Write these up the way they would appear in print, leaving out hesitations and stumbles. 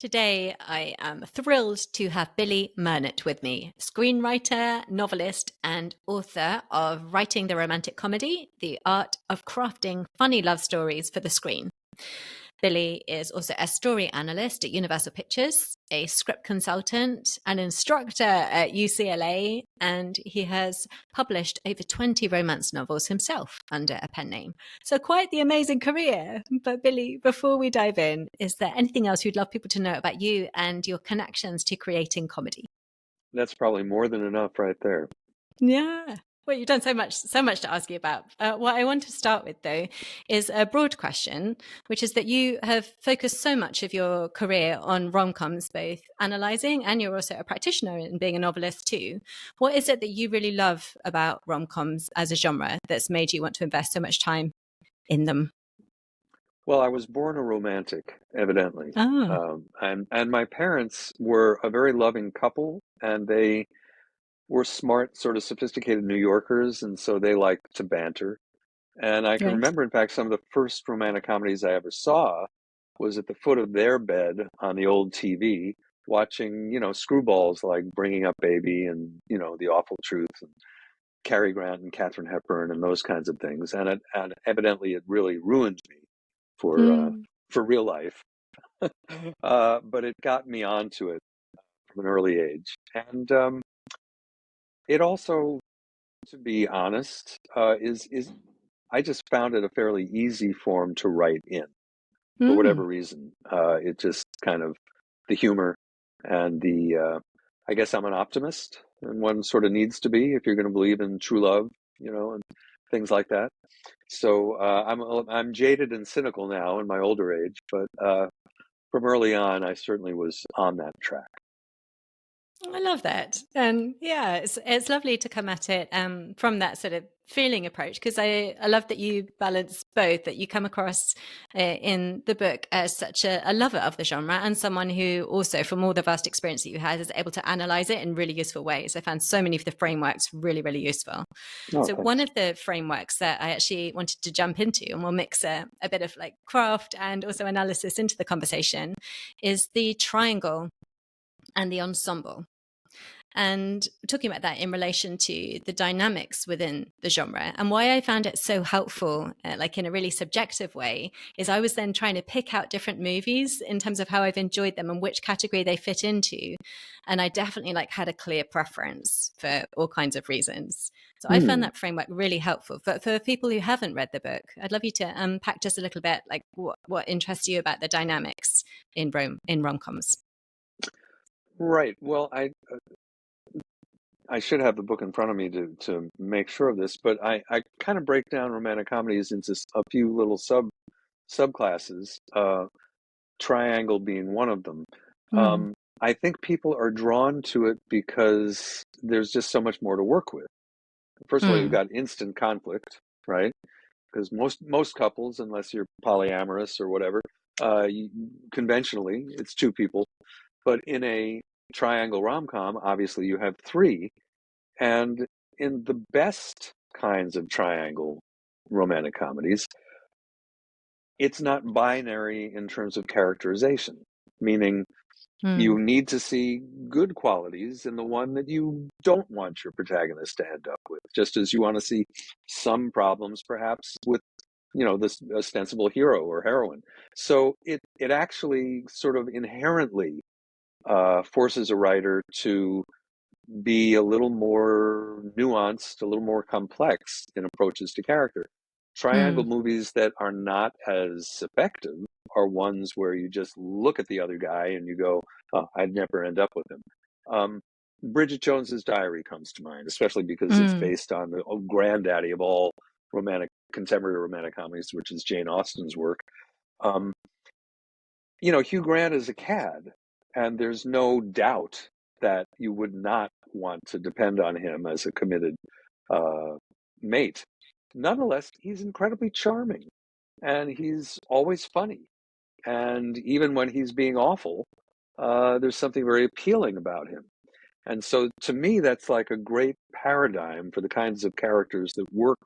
Today, I am thrilled to have Billy Mernit with me, screenwriter, novelist, and author of Writing the Romantic Comedy, The Art of Crafting Funny Love Stories for the Screen. Billy is also a story analyst at Universal Pictures, a script consultant, an instructor at UCLA, and he has published over 20 romance novels himself under a pen name. So quite the amazing career. But Billy, before we dive in, is there anything else you'd love people to know about you and your connections to creating comedy? That's probably more than enough right there. Yeah. Well, you've done so much to ask you about. What I want to start with, though, is a broad question, which is that you have focused so much of your career on rom-coms, both analyzing and you're also a practitioner in being a novelist too. What is it that you really love about rom-coms as a genre that's made you want to invest so much time in them? Well, I was born a romantic, evidently. Oh, And my parents were a very loving couple, and they were smart, sort of sophisticated New Yorkers, and so they liked to banter. And I can right. remember, in fact, some of the first romantic comedies I ever saw was at the foot of their bed on the old TV, watching, screwballs like Bringing Up Baby and, The Awful Truth and Cary Grant and Katharine Hepburn and those kinds of things. And evidently it really ruined me for uh, Mm. for real life. But it got me onto it from an early age. And it also, to be honest, is I just found it a fairly easy form to write in for Mm. whatever reason. It just kind of the humor and the I guess I'm an optimist, and one sort of needs to be if you're going to believe in true love, and things like that. So I'm jaded and cynical now in my older age, but from early on, I certainly was on that track. I love that. And yeah, it's lovely to come at it from that sort of feeling approach because I love that you balance both, that you come across in the book as such a lover of the genre and someone who also, from all the vast experience that you had, is able to analyze it in really useful ways. I found so many of the frameworks really, really useful. Oh, So one thanks. of the frameworks that I actually wanted to jump into, and we'll mix a bit of like craft and also analysis into the conversation, is the triangle and the ensemble. And talking about that in relation to the dynamics within the genre and why I found it so helpful, like in a really subjective way, is I was then trying to pick out different movies in terms of how I've enjoyed them and which category they fit into. And I definitely like had a clear preference for all kinds of reasons. So I found Hmm. that framework really helpful. But for people who haven't read the book, I'd love you to unpack just a little bit, like what interests you about the dynamics in rom-coms. Right. Well, I should have the book in front of me to make sure of this, but I kind of break down romantic comedies into a few little subclasses. Triangle being one of them. Mm. I think people are drawn to it because there's just so much more to work with. First of all, you've Mm. got instant conflict, right? Because most couples, unless you're polyamorous or whatever, conventionally it's two people. But in a triangle rom-com, obviously you have three, and in the best kinds of triangle romantic comedies, it's not binary in terms of characterization, meaning you Mm. need to see good qualities in the one that you don't want your protagonist to end up with, just as you want to see some problems perhaps with this ostensible hero or heroine. So it actually sort of inherently forces a writer to be a little more nuanced, a little more complex in approaches to character. Triangle Mm. movies that are not as effective are ones where you just look at the other guy and you go, oh, I'd never end up with him. Um, Bridget Jones's Diary comes to mind, especially because it's Mm. based on the granddaddy of all contemporary romantic comedies, which is Jane Austen's work. Um, Hugh Grant is a cad, and there's no doubt that you would not want to depend on him as a committed uh, mate. Nonetheless, he's incredibly charming, and he's always funny. And even when he's being awful, there's something very appealing about him. And so, to me, that's like a great paradigm for the kinds of characters that work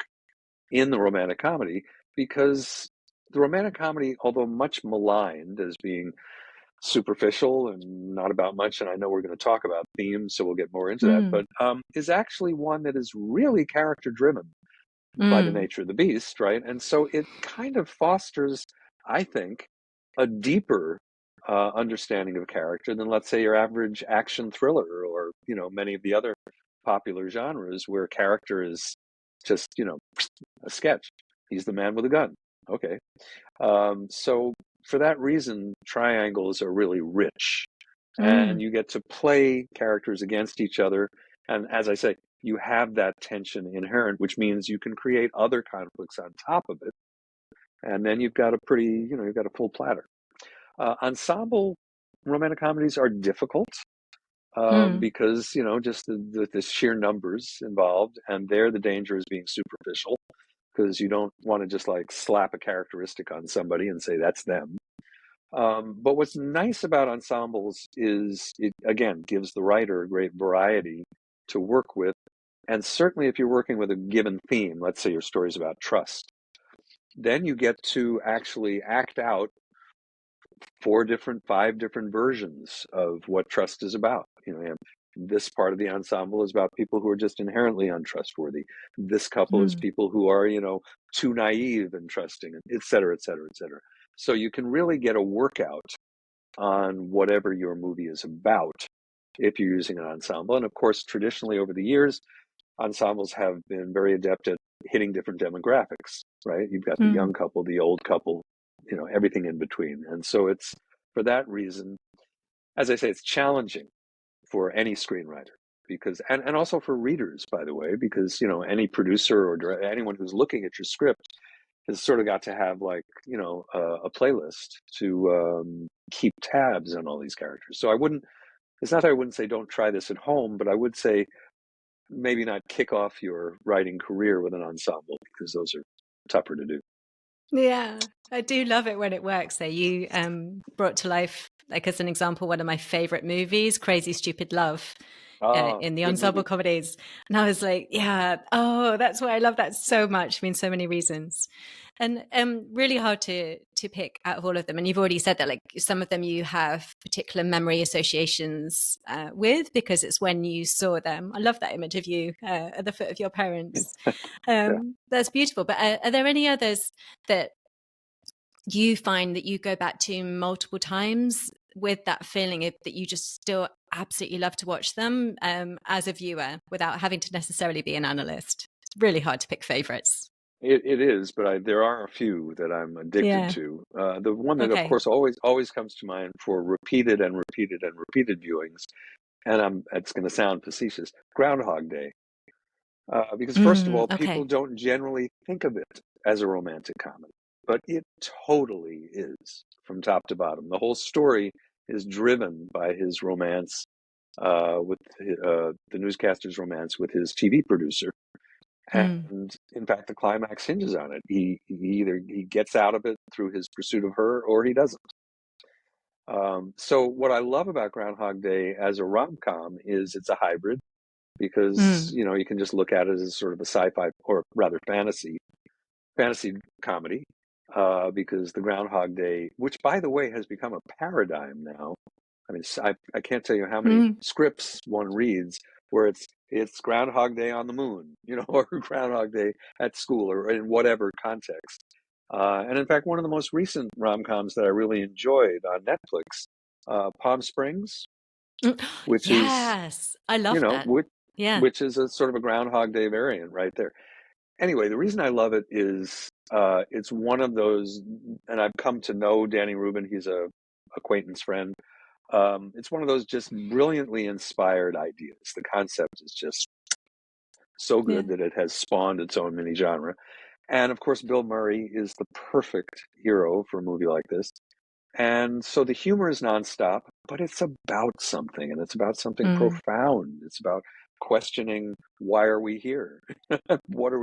in the romantic comedy, because the romantic comedy, although much maligned as being superficial and not about much, and I know we're going to talk about themes, so we'll get more into that, Mm. but is actually one that is really character driven by the Mm. nature of the beast, right? And so it kind of fosters, I think, a deeper understanding of character than, let's say, your average action thriller, or many of the other popular genres where character is just a sketch. He's the man with a gun. Okay. So for that reason, triangles are really rich, and Mm. you get to play characters against each other. And as I say, you have that tension inherent, which means you can create other conflicts on top of it. And then you've got you've got a full platter. Ensemble romantic comedies are difficult Mm. because, just the sheer numbers involved. And there, the danger is being superficial, because you don't want to just like slap a characteristic on somebody and say that's them. But what's nice about ensembles is it, again, gives the writer a great variety to work with. And certainly if you're working with a given theme, let's say your story's about trust, then you get to actually act out 5 different versions of what trust is about. You have this part of the ensemble is about people who are just inherently untrustworthy. This couple is Mm. people who are, too naive and trusting, et cetera, et cetera, et cetera. So you can really get a workout on whatever your movie is about if you're using an ensemble. And of course, traditionally over the years, ensembles have been very adept at hitting different demographics, right? You've got the Mm. young couple, the old couple, everything in between. And so it's for that reason, as I say, it's challenging for any screenwriter, because, and also for readers, by the way, because, any producer or anyone who's looking at your script has sort of got to have like, a playlist to keep tabs on all these characters. So it's not that I wouldn't say don't try this at home, but I would say maybe not kick off your writing career with an ensemble, because those are tougher to do. Yeah, I do love it when it works. So you brought to life, like as an example, one of my favorite movies, Crazy Stupid Love, Oh, in the good Ensemble movie. Comedies. And I was like, yeah, oh, that's why I love that so much. I mean, so many reasons. And really hard to pick out of all of them. And you've already said that, like some of them you have particular memory associations with because it's when you saw them. I love that image of you at the foot of your parents. Yeah. That's beautiful. But are there any others that you find that you go back to multiple times with that feeling that you just still absolutely love to watch them as a viewer without having to necessarily be an analyst? It's really hard to pick favorites. It is, but there are a few that I'm addicted Yeah. to. The one that, of Okay. course, always comes to mind for repeated and repeated and repeated viewings, and it's going to sound facetious, Groundhog Day. Because first of all, people Okay. don't generally think of it as a romantic comedy, but it totally is from top to bottom. The whole story is driven by his romance with the newscaster's romance with his TV producer. Mm. And in fact, the climax hinges on it. He gets out of it through his pursuit of her, or he doesn't. So what I love about Groundhog Day as a rom-com is it's a hybrid, because Mm. you can just look at it as sort of a sci-fi, or rather fantasy comedy, because the Groundhog Day, which by the way has become a paradigm now. I mean, I can't tell you how many Mm. scripts one reads where it's Groundhog Day on the moon, or Groundhog Day at school, or in whatever context. And in fact, one of the most recent rom-coms that I really enjoyed on Netflix, Palm Springs, Mm. which is Yes. I you love know that. which, Yeah. which is a sort of a Groundhog Day variant right there. Anyway, the reason I love it is it's one of those, and I've come to know Danny Rubin. He's a acquaintance friend. It's one of those just brilliantly inspired ideas. The concept is just so Yeah. good that it has spawned its own mini genre. And of course, Bill Murray is the perfect hero for a movie like this. And so the humor is nonstop, but it's about something, and it's about something Mm. profound. It's about questioning, why are we here? What are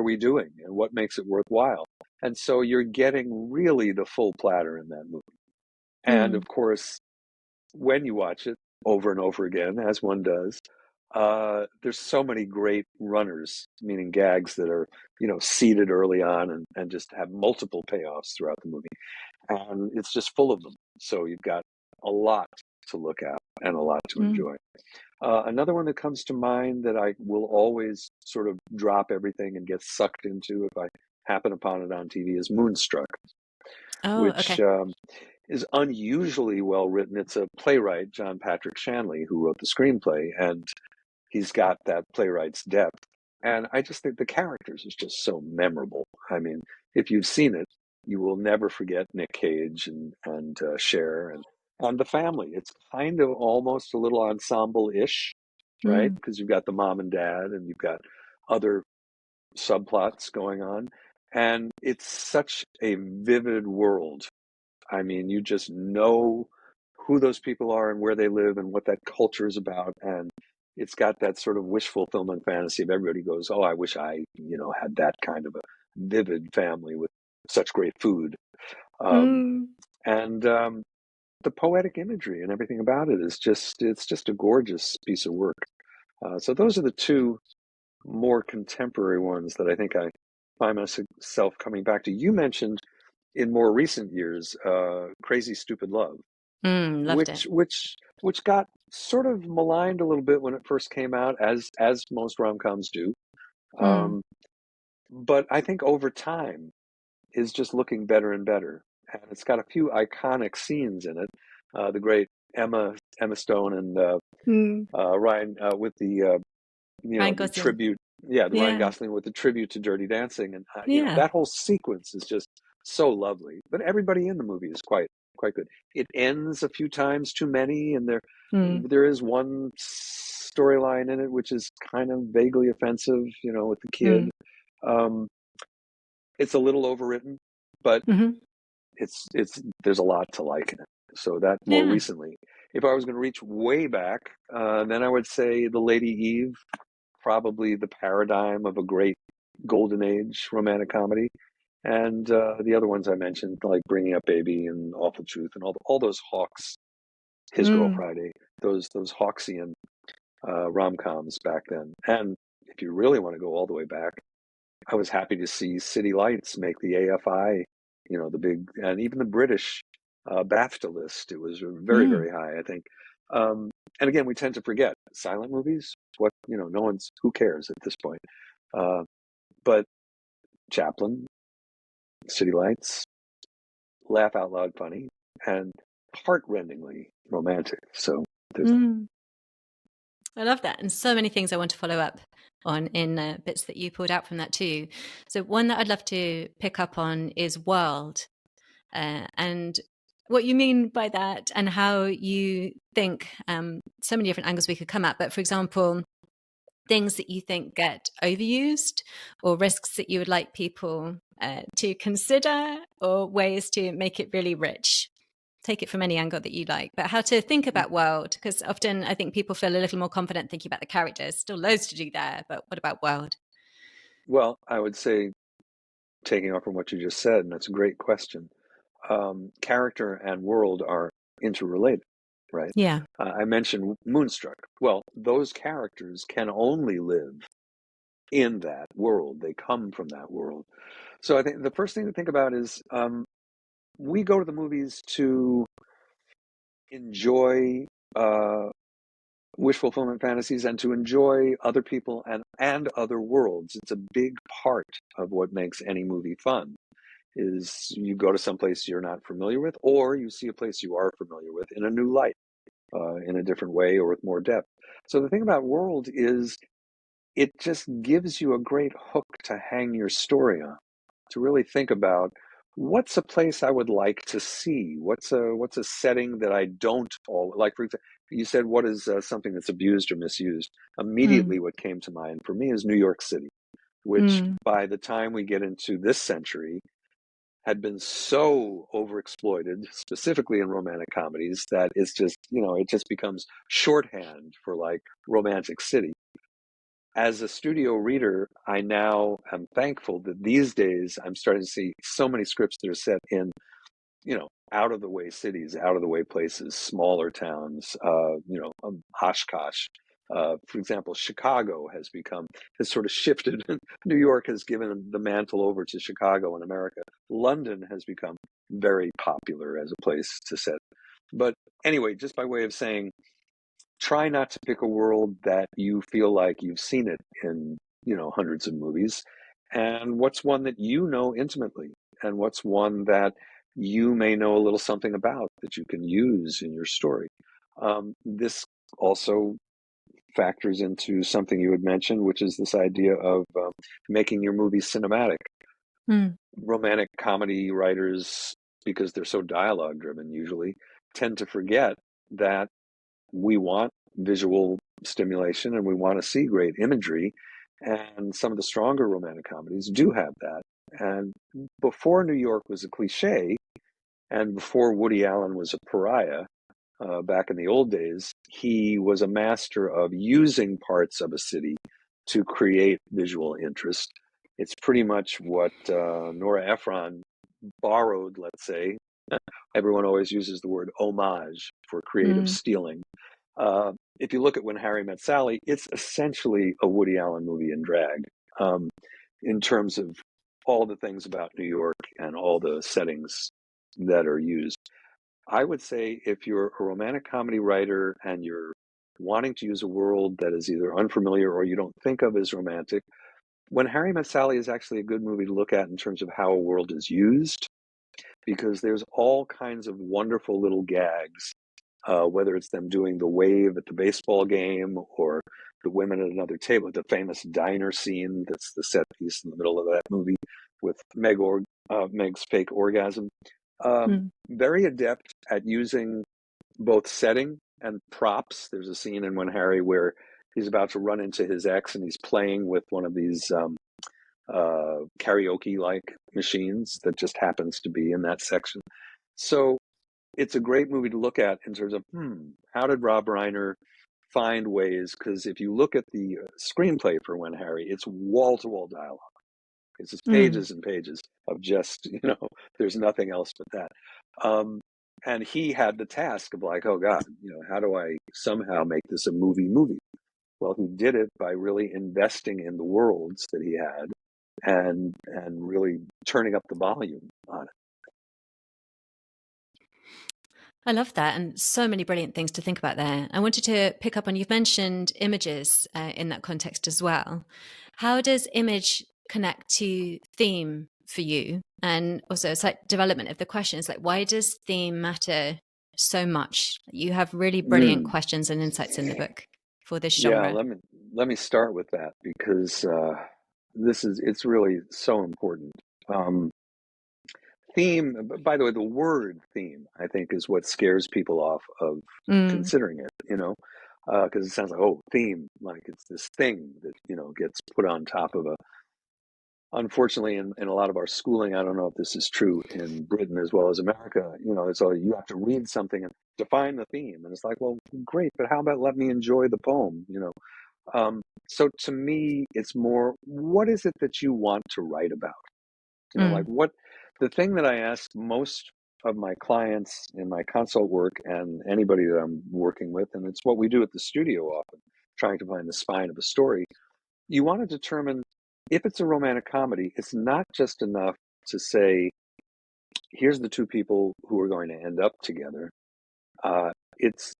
we doing, and what makes it worthwhile? And so you're getting really the full platter in that movie. And Mm. of course, when you watch it over and over again, as one does, there's so many great runners, meaning gags that are, seeded early on, and just have multiple payoffs throughout the movie. And it's just full of them. So you've got a lot to look at and a lot to enjoy. Another one that comes to mind that I will always sort of drop everything and get sucked into if I happen upon it on TV is Moonstruck, Oh, which okay. is unusually well written. It's a playwright, John Patrick Shanley, who wrote the screenplay, and he's got that playwright's depth. And I just think the characters is just so memorable. I mean, if you've seen it, you will never forget Nick Cage and Cher and the family. It's kind of almost a little ensemble-ish, right? Mm. Because you've got the mom and dad, and you've got other subplots going on, and it's such a vivid world. I mean, you just know who those people are and where they live and what that culture is about. And it's got that sort of wish fulfillment fantasy of everybody goes, oh, I wish I, had that kind of a vivid family with such great food. Um, Mm. and the poetic imagery and everything about it is it's just a gorgeous piece of work. So those are the two more contemporary ones that I think I find myself coming back to. You mentioned in more recent years, Crazy Stupid Love, Loved it. which got sort of maligned a little bit when it first came out, as most rom-coms do. Mm. Um, but I think over time is just looking better and better, and it's got a few iconic scenes in it. The great Emma Stone and Mm. Ryan with Ryan the Gosling. tribute, yeah, the Ryan Yeah. Gosling with the tribute to Dirty Dancing, and Yeah. that whole sequence is just so lovely. But everybody in the movie is quite good. It ends a few times too many, and Mm. there is one storyline in it which is kind of vaguely offensive, with the kid. Mm. Um, it's a little overwritten, but Hmm. it's there's a lot to like in it. So that more Yeah. recently, if I was going to reach way back, then I would say The Lady Eve, probably the paradigm of a great golden age romantic comedy. And the other ones I mentioned, like Bringing Up Baby and Awful Truth, and all those Hawks, His Girl Mm. Friday, those Hawksian rom-coms back then. And if you really want to go all the way back, I was happy to see City Lights make the AFI, the big, and even the British BAFTA list. It was very, Mm. very high, I think. Um, and again, we tend to forget silent movies. Who cares at this point? Uh, but Chaplin, City Lights, laugh out loud funny, and heartrendingly romantic. So there's that. Mm. I love that. And so many things I want to follow up on in bits that you pulled out from that too. So, one that I'd love to pick up on is world, and what you mean by that, and how you think so many different angles we could come at. But for example, things that you think get overused, or risks that you would like people to consider, or ways to make it really rich. Take it from any angle that you like, but how to think about world, because often I think people feel a little more confident thinking about the characters. Still loads to do there, but what about world? Well, I would say, taking off from what you just said, and that's a great question. Character and world are interrelated, right? Yeah. I mentioned Moonstruck. Well, those characters can only live in that world. They come from that world. So I think the first thing to think about is we go to the movies to enjoy wish fulfillment fantasies and to enjoy other people and other worlds. It's a big part of what makes any movie fun. Is you go to some place you're not familiar with, or you see a place you are familiar with in a new light, in a different way, or with more depth. So the thing about world is it just gives you a great hook to hang your story on, to really think about what's a place I would like to see, what's a setting that I don't like. For example, you said what is something that's abused or misused. Mm. Immediately, what came to mind for me is New York City, which Mm. by the time we get into this century had been so overexploited, specifically in romantic comedies, that it's just, it just becomes shorthand for like romantic city. As a studio reader, I now am thankful that these days I'm starting to see so many scripts that are set in, out of the way cities, out of the way places, smaller towns, Oshkosh. For example, Chicago has sort of shifted. New York has given the mantle over to Chicago in America. London has become very popular as a place to set But anyway, just by way of saying, try not to pick a world that you feel like you've seen it in, hundreds of movies. And what's one that you know intimately? And what's one that you may know a little something about that you can use in your story? This also factors into something you had mentioned, which is this idea of making your movie cinematic. Mm. Romantic comedy writers, because they're so dialogue driven usually, tend to forget that we want visual stimulation and we want to see great imagery. And some of the stronger romantic comedies do have that. And before New York was a cliche, and before Woody Allen was a pariah, back in the old days, he was a master of using parts of a city to create visual interest. It's pretty much what Nora Ephron borrowed, let's say. Everyone always uses the word homage for creative Mm. stealing. If you look at When Harry Met Sally, it's essentially a Woody Allen movie in drag, um, in terms of all the things about New York and all the settings that are used. I would say if you're a romantic comedy writer and you're wanting to use a world that is either unfamiliar or you don't think of as romantic, When Harry Met Sally is actually a good movie to look at in terms of how a world is used, because there's all kinds of wonderful little gags, whether it's them doing the wave at the baseball game or the women at another table, the famous diner scene that's the set piece in the middle of that movie with Meg's fake orgasm. Mm. Very adept at using both setting and props. There's a scene in When Harry where he's about to run into his ex and he's playing with one of these karaoke-like machines that just happens to be in that section. So it's a great movie to look at in terms of, how did Rob Reiner find ways? Because if you look at the screenplay for When Harry, it's wall-to-wall dialogue. It's just Mm. pages and pages of just, there's nothing else but that. Um, and he had the task of like, oh God, how do I somehow make this a movie? Well, he did it by really investing in the worlds that he had and really turning up the volume on it. I love that. And so many brilliant things to think about there. I wanted to pick up on, you've mentioned images in that context as well. How does image connect to theme for you? And also, it's like development of the questions, like, why does theme matter so much? You have really brilliant Mm. questions and insights in the book for this Yeah, genre. let me start with that because it's really so important. Um, Theme, by the way, the word theme, I think, is what scares people off of Mm. considering it, because it sounds like, oh, theme, like it's this thing that, gets put on top of a. Unfortunately, in a lot of our schooling, I don't know if this is true in Britain as well as America, it's all you have to read something and define the theme. And it's like, well, great, but how about let me enjoy the poem? So to me, it's more, what is it that you want to write about? Like Mm. the thing that I ask most of my clients in my consult work and anybody that I'm working with, and it's what we do at the studio often, trying to find the spine of a story. You want to determine if it's a romantic comedy, it's not just enough to say, here's the two people who are going to end up together. It's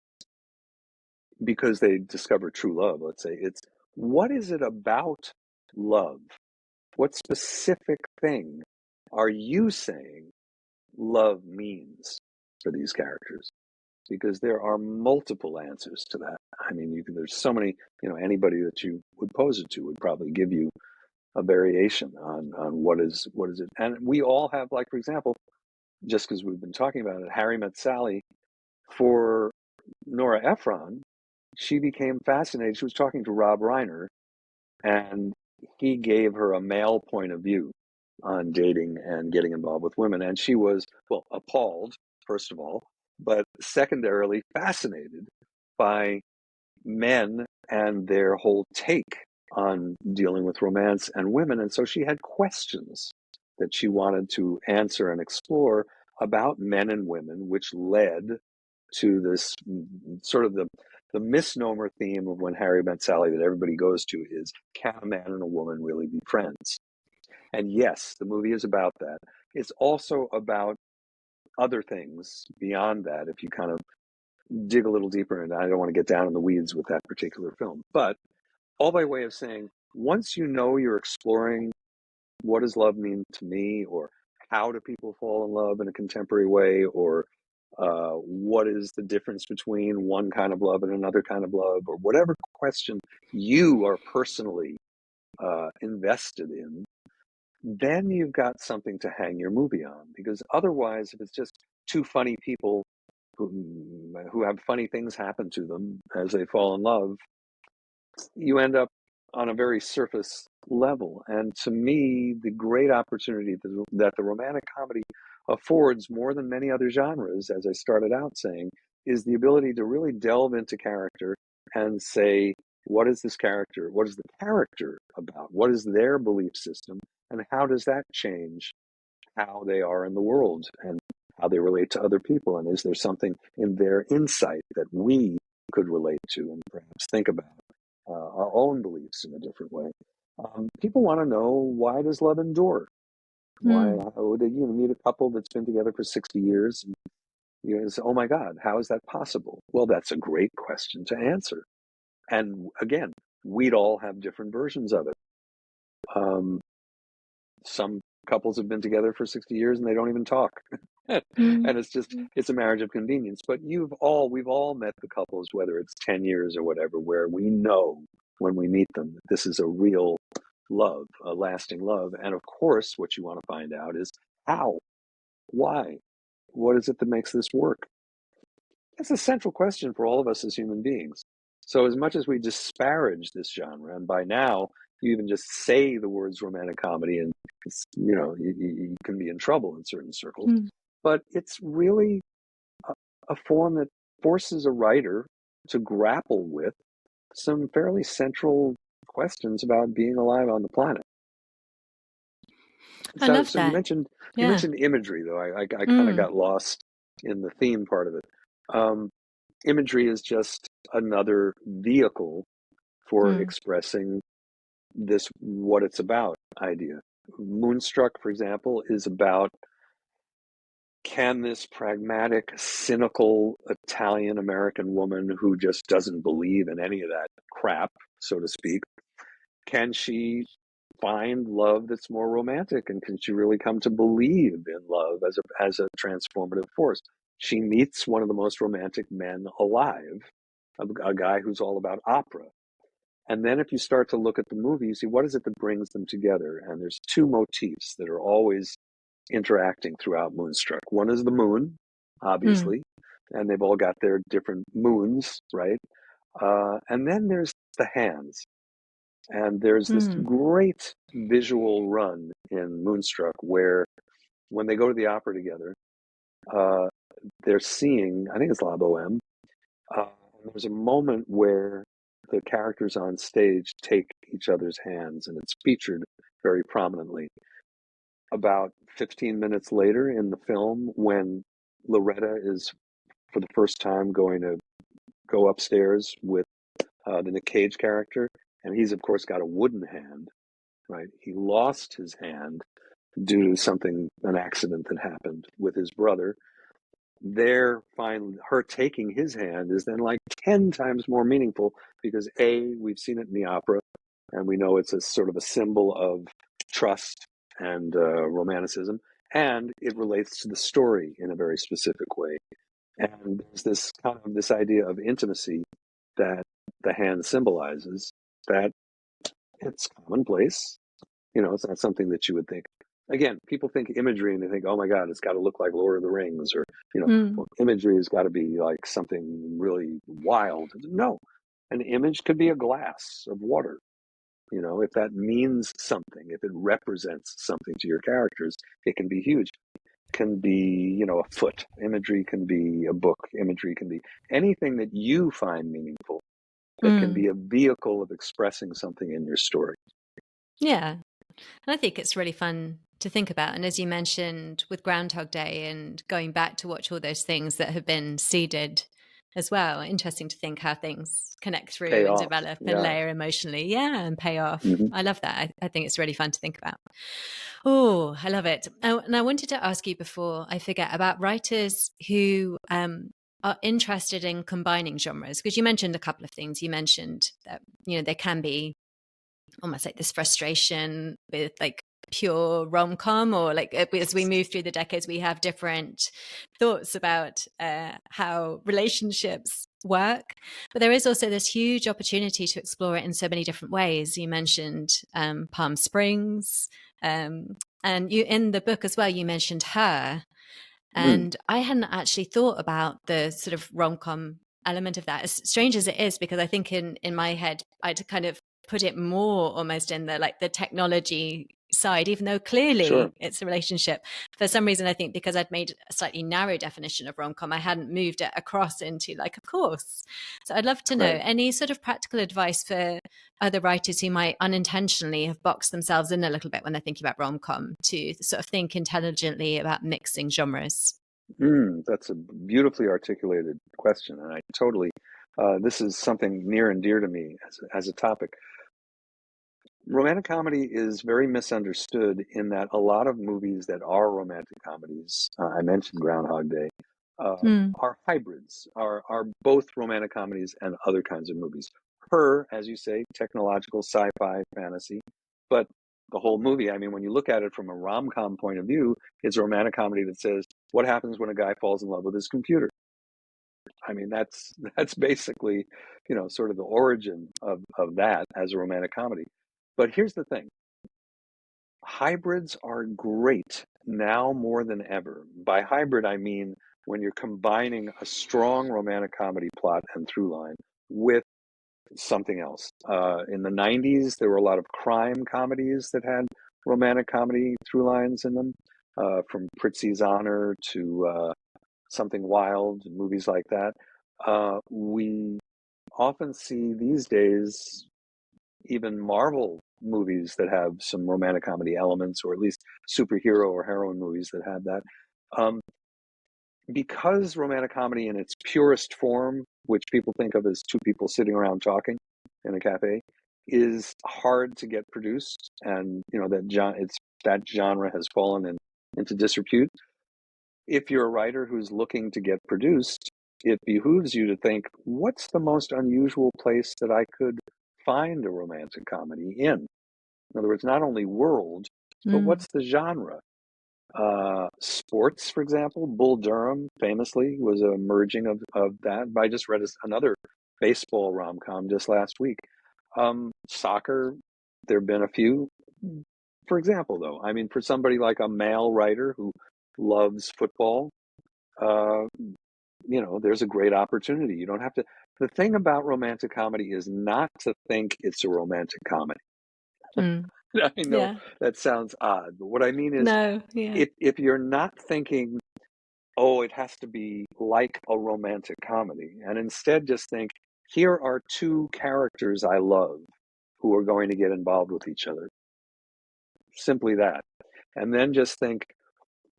because they discover true love, let's say. It's what is it about love? What specific thing are you saying love means for these characters? Because there are multiple answers to that. I mean, there's so many, anybody that you would pose it to would probably give you a variation on what is it. And we all have, like, for example, just because we've been talking about it, Harry Met Sally, for Nora Ephron, she became fascinated. She was talking to Rob Reiner, and he gave her a male point of view on dating and getting involved with women. And she was, well, appalled, first of all, but secondarily fascinated by men and their whole take on dealing with romance and women. And so she had questions that she wanted to answer and explore about men and women, which led to this sort of the misnomer theme of When Harry Met Sally that everybody goes to is, can a man and a woman really be friends? And yes, the movie is about that. It's also about other things beyond that if you kind of dig a little deeper, and I don't want to get down in the weeds with that particular film. But all by way of saying, once you know you're exploring what does love mean to me, or how do people fall in love in a contemporary way, or what is the difference between one kind of love and another kind of love, or whatever question you are personally invested in, then you've got something to hang your movie on. Because otherwise, if it's just two funny people who have funny things happen to them as they fall in love, you end up on a very surface level. And to me, the great opportunity that the romantic comedy affords more than many other genres, as I started out saying, is the ability to really delve into character and say, what is this character? What is the character about? What is their belief system? And how does that change how they are in the world and how they relate to other people? And is there something in their insight that we could relate to and perhaps think about our own beliefs in a different way? People want to know, why does love endure? Why would you meet a couple that's been together for 60 years and you say, oh my God, how is that possible? Well, that's a great question to answer. And again, we'd all have different versions of it. Some couples have been together for 60 years and they don't even talk. And it's a marriage of convenience. But we've all met the couples, whether it's 10 years or whatever, where we know when we meet them that this is a real love, a lasting love. And of course, what you want to find out is how, why, what is it that makes this work? That's a central question for all of us as human beings. So as much as we disparage this genre, and by now you even just say the words romantic comedy and you can be in trouble in certain circles, but it's really a form that forces a writer to grapple with some fairly central questions about being alive on the planet. I love So you that. mentioned imagery, though. I kind of got lost in the theme part of it. Imagery is just another vehicle for expressing this what it's about idea. Moonstruck, for example, is about, can this pragmatic, cynical Italian American woman who just doesn't believe in any of that crap, so to speak, can she find love that's more romantic, and can she really come to believe in love as a transformative force? She meets one of the most romantic men alive, a guy who's all about opera. And then if you start to look at the movie, you see, what is it that brings them together? And there's two motifs that are always interacting throughout Moonstruck. One is the moon, obviously, and they've all got their different moons, right? And then there's the hands. And there's this great visual run in Moonstruck where when they go to the opera together, they're seeing, I think it's La Boheme, there's a moment where the characters on stage take each other's hands, and it's featured very prominently. About 15 minutes later in the film, when Loretta is for the first time going to go upstairs with the Nick Cage character, and he's of course got a wooden hand, right? He lost his hand due to an accident that happened with his brother. Her taking his hand is then like 10 times more meaningful because we've seen it in the opera and we know it's a sort of a symbol of trust and romanticism, and it relates to the story in a very specific way. And there's this idea of intimacy that the hand symbolizes, that it's commonplace. It's not something that you would think. Again, people think imagery and they think, oh my God, it's got to look like Lord of the Rings, or, well, imagery has got to be like something really wild. No, an image could be a glass of water. If that means something, if it represents something to your characters, it can be huge. It can be, a foot. Imagery can be a book. Imagery can be anything that you find meaningful that can be a vehicle of expressing something in your story. Yeah. And I think it's really fun to think about. And as you mentioned with Groundhog Day and going back to watch all those things that have been seeded as well. Interesting to think how things connect through Pay and off. develop and Yeah. layer emotionally. Yeah, and pay off. Hmm. I love that. I think it's really fun to think about. Oh, I love it. Oh, and I wanted to ask you before I forget about writers who are interested in combining genres, because you mentioned a couple of things. You mentioned that, there can be almost like this frustration with like pure rom-com, or like as we move through the decades, we have different thoughts about how relationships work, but there is also this huge opportunity to explore it in so many different ways. You mentioned Palm Springs, and you in the book as well, you mentioned Her, Mm, and I hadn't actually thought about the sort of rom-com element of that, as strange as it is, because I think in my head I'd kind of put it more almost in the like the technology side, even though sure. clearly it's a relationship. For some reason, I think because I'd made a slightly narrow definition of rom-com, I hadn't moved it across into like, of course. So I'd love to know Right. any sort of practical advice for other writers who might unintentionally have boxed themselves in a little bit when they're thinking about rom-com, to sort of think intelligently about mixing genres. That's a beautifully articulated question, and I totally. This is something near and dear to me as a topic. Romantic comedy is very misunderstood in that a lot of movies that are romantic comedies, I mentioned Groundhog Day, Mm, are hybrids, are both romantic comedies and other kinds of movies. Her, as you say, technological sci-fi fantasy, but the whole movie, I mean, when you look at it from a rom-com point of view, it's a romantic comedy that says, what happens when a guy falls in love with his computer? I mean, that's basically, sort of the origin of that as a romantic comedy. But here's the thing. Hybrids are great now more than ever. By hybrid, I mean when you're combining a strong romantic comedy plot and through line with something else. In the 90s, there were a lot of crime comedies that had romantic comedy through lines in them, from Prizzi's Honor to Something Wild, movies like that. We often see these days even Marvel movies that have some romantic comedy elements, or at least superhero or heroine movies that have that. Um, because romantic comedy in its purest form, which people think of as two people sitting around talking in a cafe, is hard to get produced, and that genre has fallen into disrepute. If you're a writer who's looking to get produced, it behooves you to think, what's the most unusual place that I could find a romantic comedy in? In other words, not only world, but mm, what's the genre? Sports, for example, Bull Durham famously was a merging of that. I just read another baseball rom-com just last week. Soccer, there have been a few. For example, though, I mean, for somebody like a male writer who loves football, uh, there's a great opportunity. You don't have to. The thing about romantic comedy is not to think it's a romantic comedy. mm. I know Yeah. that sounds odd, but what I mean is, No. Yeah. if you're not thinking, oh, it has to be like a romantic comedy, and instead just think, here are two characters I love who are going to get involved with each other. Simply that. And then just think,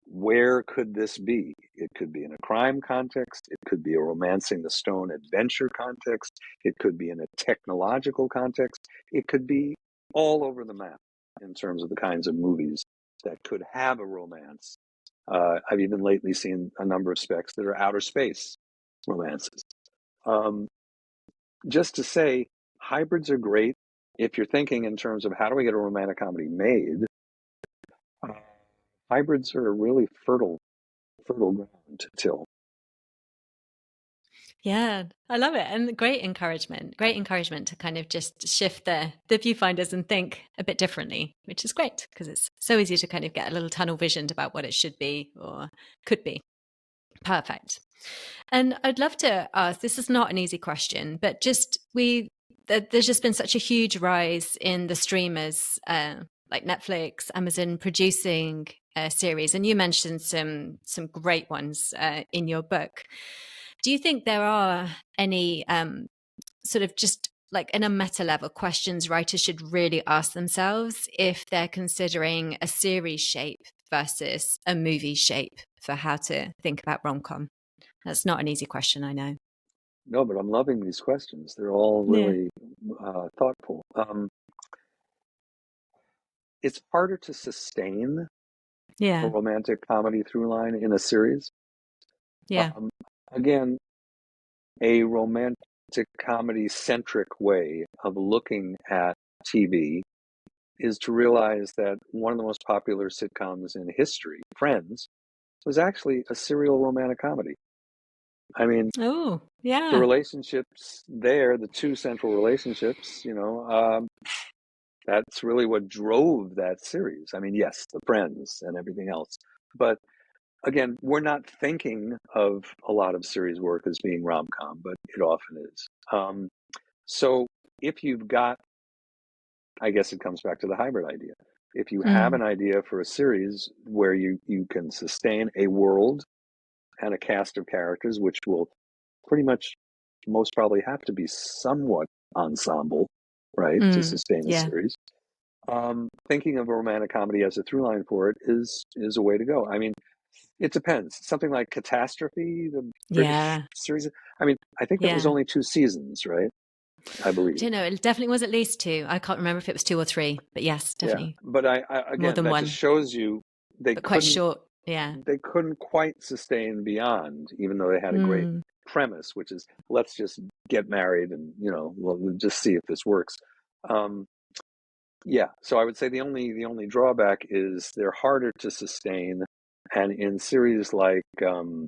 where could this be? It could be in a crime context. It could be a romancing the stone adventure context. It could be in a technological context. It could be all over the map in terms of the kinds of movies that could have a romance. I've even lately seen a number of specs that are outer space romances. Um, just to say, hybrids are great if you're thinking in terms of how do we get a romantic comedy made. Uh, Hybrids are a really fertile ground to till. Yeah, I love it. And great encouragement to kind of just shift the viewfinders and think a bit differently, which is great because it's so easy to kind of get a little tunnel visioned about what it should be or could be. Perfect. And I'd love to ask, this is not an easy question, but there's just been such a huge rise in the streamers, like Netflix, Amazon producing series, and you mentioned some great ones in your book. Do you think there are any sort of just like in a meta level questions writers should really ask themselves if they're considering a series shape versus a movie shape for how to think about rom-com? That's not an easy question, I know. No, but I'm loving these questions. They're all Yeah. really thoughtful. It's harder to sustain a Yeah. romantic comedy through line in a series. Yeah. Um, Again, a romantic comedy centric way of looking at TV is to realize that one of the most popular sitcoms in history, Friends, was actually a serial romantic comedy. I mean, Oh, the yeah. relationships there, the two central relationships, that's really what drove that series. I mean, yes, the friends and everything else. But again, we're not thinking of a lot of series work as being rom-com, but it often is. So if you've got, I guess it comes back to the hybrid idea. If you have Mm. an idea for a series where you can sustain a world and a cast of characters, which will pretty much most probably have to be somewhat ensemble, right, to Mm. sustain a Yeah. series. Thinking of a romantic comedy as a through line for it is a way to go. I mean, it depends. Something like Catastrophe, the British Yeah. series. I mean, I think that was Yeah. only 2 seasons, right? I I believe. don't know. It definitely was at least two. I can't remember if it was two or three, but yes, Yeah, definitely but I more again, than that just one, shows you they but quite couldn't short. Yeah. they couldn't quite sustain beyond, even though they had a great Mm. premise, which is let's just get married and we'll just see if this works. Um, yeah, so I would say the only drawback is they're harder to sustain, and in series like the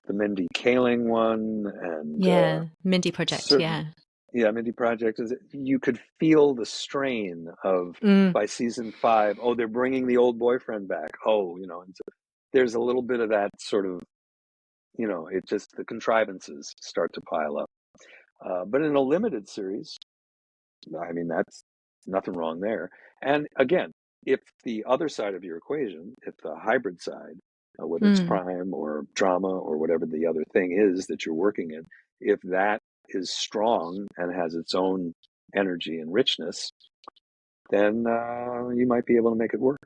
Mindy Kaling one and Yeah. Mindy Project. certain Yeah. yeah Mindy Project is you could feel the strain of Mm. by season 5. Oh, they're bringing the old boyfriend back. Oh, and so there's a little bit of that sort of it just the contrivances start to pile up. But in a limited series, I mean, that's nothing wrong there. And again, if the other side of your equation, if the hybrid side, whether it's Mm. crime or drama or whatever the other thing is that you're working in, if that is strong and has its own energy and richness, then you might be able to make it work.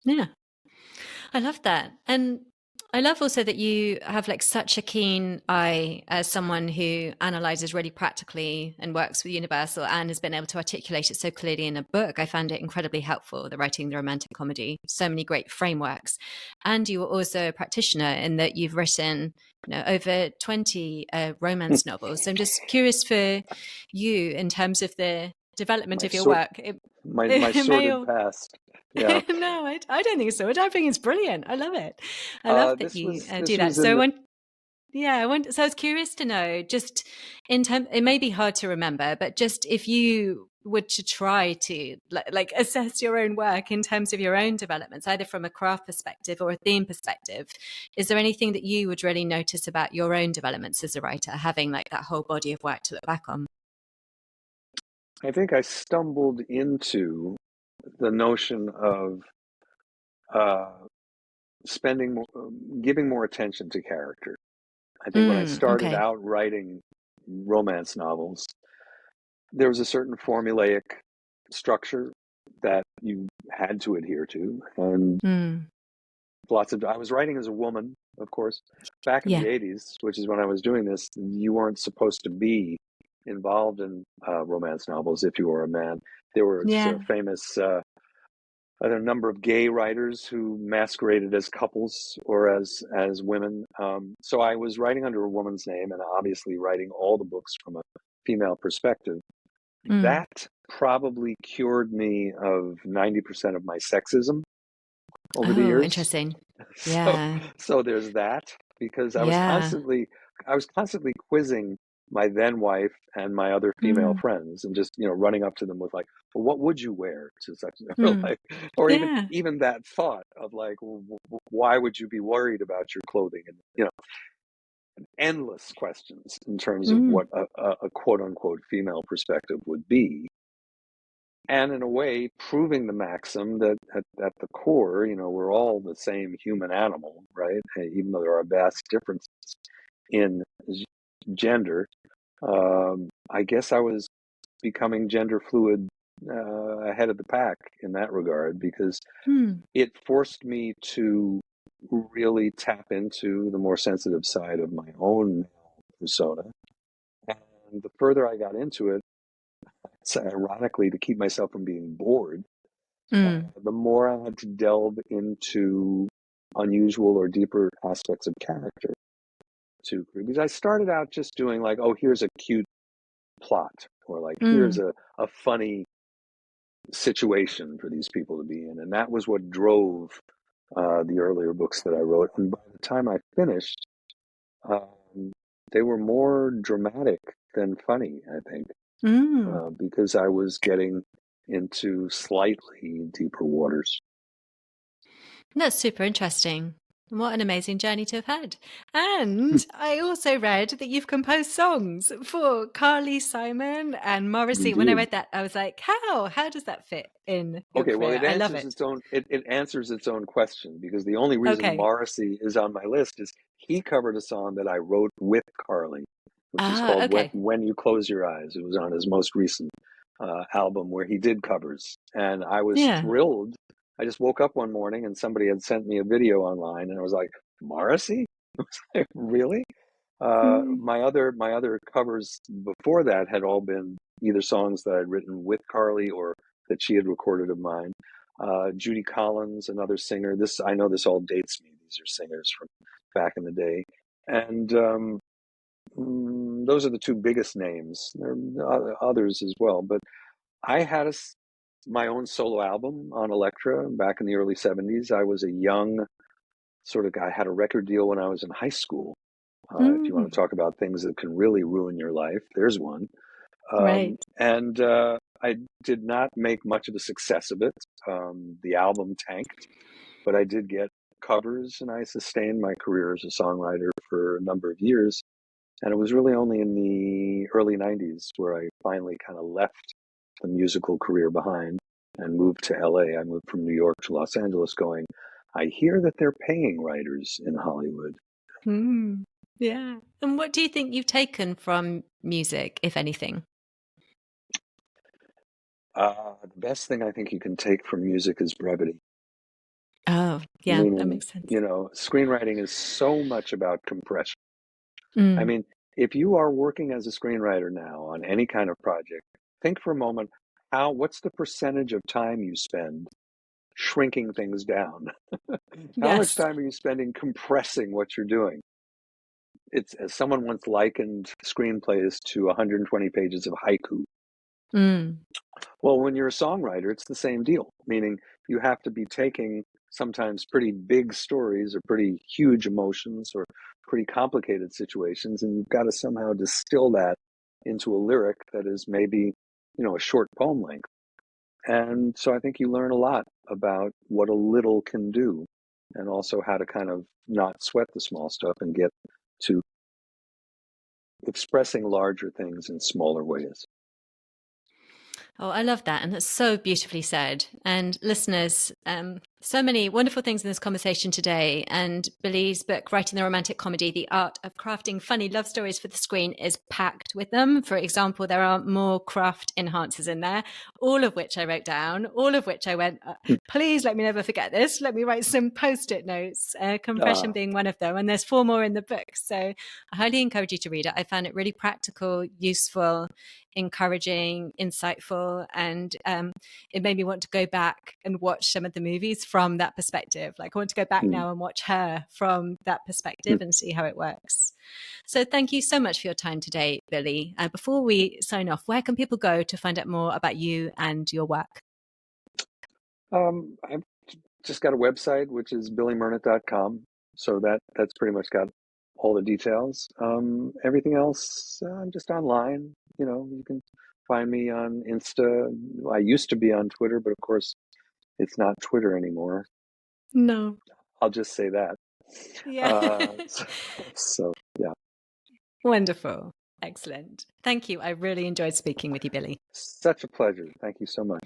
Yeah. I love that. And I love also that you have like such a keen eye as someone who analyzes really practically and works with Universal and has been able to articulate it so clearly in a book. I found it incredibly helpful, the writing the romantic comedy, so many great frameworks. And you are also a practitioner in that you've written, over 20 romance novels. So I'm just curious for you in terms of the development My of your sort, work. It, my it may sordid or past. Yeah. no, I don't think so. I think it's brilliant. I love it. I love that This you was do this that. was So in I the want, yeah, I want. So I was curious to know, just in terms, it may be hard to remember, but just if you were to try to like assess your own work in terms of your own developments, either from a craft perspective or a theme perspective, is there anything that you would really notice about your own developments as a writer, having like that whole body of work to look back on? I think I stumbled into the notion of uh, spending more, giving more attention to character. I think when I started Okay. out writing romance novels, there was a certain formulaic structure that you had to adhere to, and Mm. I was writing as a woman, of course, back in the Yeah. '80s, which is when I was doing this. You weren't supposed to be involved in romance novels if you were a man. There were Yeah. famous a number of gay writers who masqueraded as couples or as women. So I was writing under a woman's name and obviously writing all the books from a female perspective. Mm. That probably cured me of 90% of my sexism over the Oh, years. interesting. So Yeah. so there's that because Yeah. I was constantly quizzing my then wife and my other female Mm. friends and just running up to them with like, well, what would you wear to such or Mm. like or even Yeah. even that thought of like, why would you be worried about your clothing, and endless questions in terms of Mm. what a quote unquote female perspective would be, and in a way proving the maxim that at the core, we're all the same human animal, right? Even though there are vast differences in gender. I guess I was becoming gender fluid ahead of the pack in that regard because Mm. it forced me to really tap into the more sensitive side of my own persona. And the further I got into it, so ironically, to keep myself from being bored, Mm. the more I had to delve into unusual or deeper aspects of character to, because I started out just doing like, oh, here's a cute plot, or like, here's Mm. a funny situation for these people to be in. And that was what drove the earlier books that I wrote. And by the time I finished, um, they were more dramatic than funny, I think, Mm. because I was getting into slightly deeper waters. That's super interesting. What an amazing journey to have had. And I also read that you've composed songs for Carly Simon and Morrissey. When I Indeed. read that, I was like, how? How does that fit in your Okay, well, career? it I love answers it. its own it answers its own question, because the only reason Okay. Morrissey is on my list is he covered a song that I wrote with Carly, which is Ah, called okay. When You Close Your Eyes. It was on his most recent album where he did covers, and I was Yeah. thrilled. I just woke up one morning and somebody had sent me a video online, and I was like, Morrissey? I was like, really? Mm. My other covers before that had all been either songs that I'd written with Carly or that she had recorded of mine. Judy Collins, another singer. This I know this all dates me. These are singers from back in the day, and those are the two biggest names. There are others as well, but I had my own solo album on Elektra back in the early '70s. I was a young sort of guy. I had a record deal when I was in high school. If you want to Mm. talk about things that can really ruin your life, there's one. Right. And I did not make much of a success of it. The album tanked, but I did get covers, and I sustained my career as a songwriter for a number of years. And it was really only in the early '90s where I finally kind of left the musical career behind and moved to LA. I moved from New York to Los Angeles going, I hear that they're paying writers in Hollywood. Mm. Yeah. And what do you think you've taken from music, if anything? The best thing I think you can take from music is brevity. Oh, yeah, that Meaning, makes sense. screenwriting is so much about compression. I Mm. mean, if you are working as a screenwriter now on any kind of project, think for a moment, what's the percentage of time you spend shrinking things down? How much Yes. time are you spending compressing what you're doing? It's, as someone once likened screenplays to 120 pages of haiku. Mm. Well, when you're a songwriter, it's the same deal, meaning you have to be taking sometimes pretty big stories or pretty huge emotions or pretty complicated situations, and you've got to somehow distill that into a lyric that is maybe, a short poem length. And so I think you learn a lot about what a little can do, and also how to kind of not sweat the small stuff and get to expressing larger things in smaller ways. Oh, I love that. And that's so beautifully said. And listeners, so many wonderful things in this conversation today. And Billy's book, Writing the Romantic Comedy, The Art of Crafting Funny Love Stories for the Screen, is packed with them. For example, there are more craft enhancers in there, all of which I wrote down, all of which I went, please let me never forget this. Let me write some post-it notes, compression Ah, being one of them. And there's 4 more in the book. So I highly encourage you to read it. I found it really practical, useful, encouraging, insightful, and it made me want to go back and watch some of the movies from that perspective. Like I want to go back hmm, now and watch Her from that hmm. perspective and see how it works. So thank you so much for your time today, Billy. Before we sign off, where can people go to find out more about you and your work? I've just got a website, which is billymernit.com. So that's pretty much got all the details. Everything else, I'm just online. You can find me on Insta. I used to be on Twitter, but of course, it's not Twitter anymore. No. I'll just say that. Yeah. So yeah, Wonderful. Excellent. Thank you. I really enjoyed speaking with you, Billy. such a pleasure. Thank you so much.